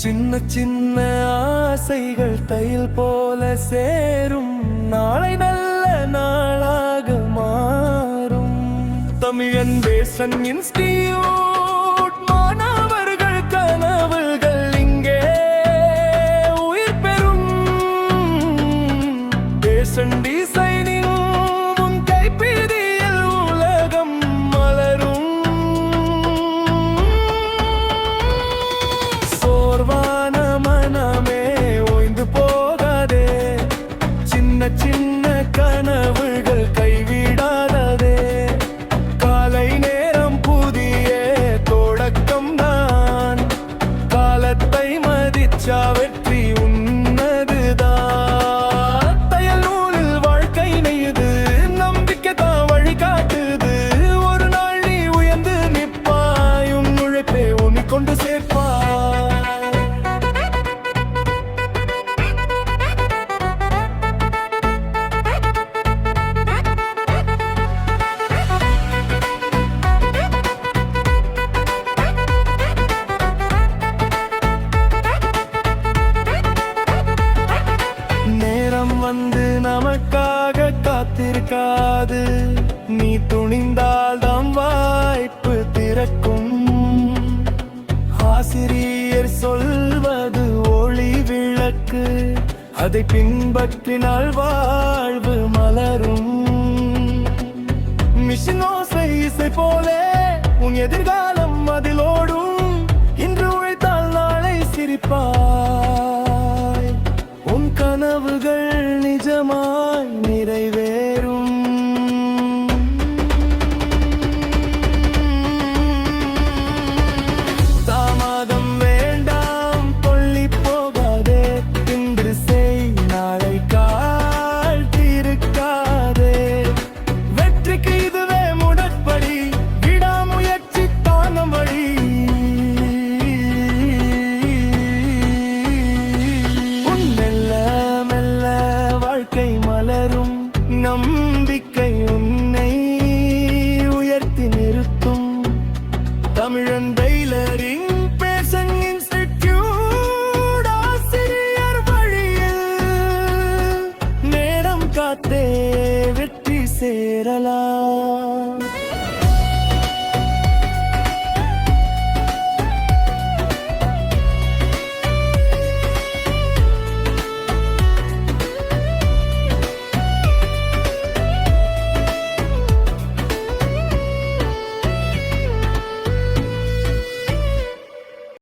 சின்ன சின்ன ஆசைகள் தையல் போல சேரும், நாளை நல்ல நாளாக மாறும். தமிழன் தேசன் இன்ஸ்டியூட் மாணவர்கள் கனவுகள் இங்கே உயிர் பெறும். தேசன் டிசைனிங் உன் கைப்பிடியில் உலகம் மலரும். சோர்வான மனமே ஓய்ந்து போகாதே, சின்ன சின்ன கனவுகள் கைவிடாதே. காலை நேரம் புதிய தொடக்கம் தான், காலத்தை மதிச்சா வெற்றி உன்னதுதான். தையல் நூலில் வாழ்க்கை நெய்யுது, நம்பிக்கை தான் வழிகாட்டுது. ஒரு நாள் நீ உயர்ந்து நிற்பாய், உன் உழைப்பே உன்னை கொண்டு சேர்ப்பாய். நேரம் வந்து நமக்காக காத்திருக்காது, நீ துணிந்தால் தான் வாய்ப்பு திறக்கும். ஆசிரியர் சொல்வது ஒளி விளக்கு, அதை பின்பற்றினால் வாழ்வு மலரும். மிஷின் ஓசை இசை போலே உன் எதிர்காலம் அதில் ஓடும். இன்று உழைத்தால் நாளை சிரிப்பாய், உன் கனவுகள் நிஜமாய் நிறைவேறும். தாமதம் வேண்டாம், கொள்ளி போகாதே, இன்று செய் நாளை காத்திருக்காதே. வெற்றிக்கு இதுவே முடற்படி, விடாமுயற்சி தானம் வழி. உன் மெல்ல மெல்ல வாழ்க்கை மலரும், நம்பிக்கை உன்னை உயர்த்தி நிறுத்தும். தமிழன் டெய்லரிங் பேஷன் இன்ஸ்டிடியூட் ஆசிரியர் வழியில் நேரம் காத்தே வெற்றி சேரலாம்.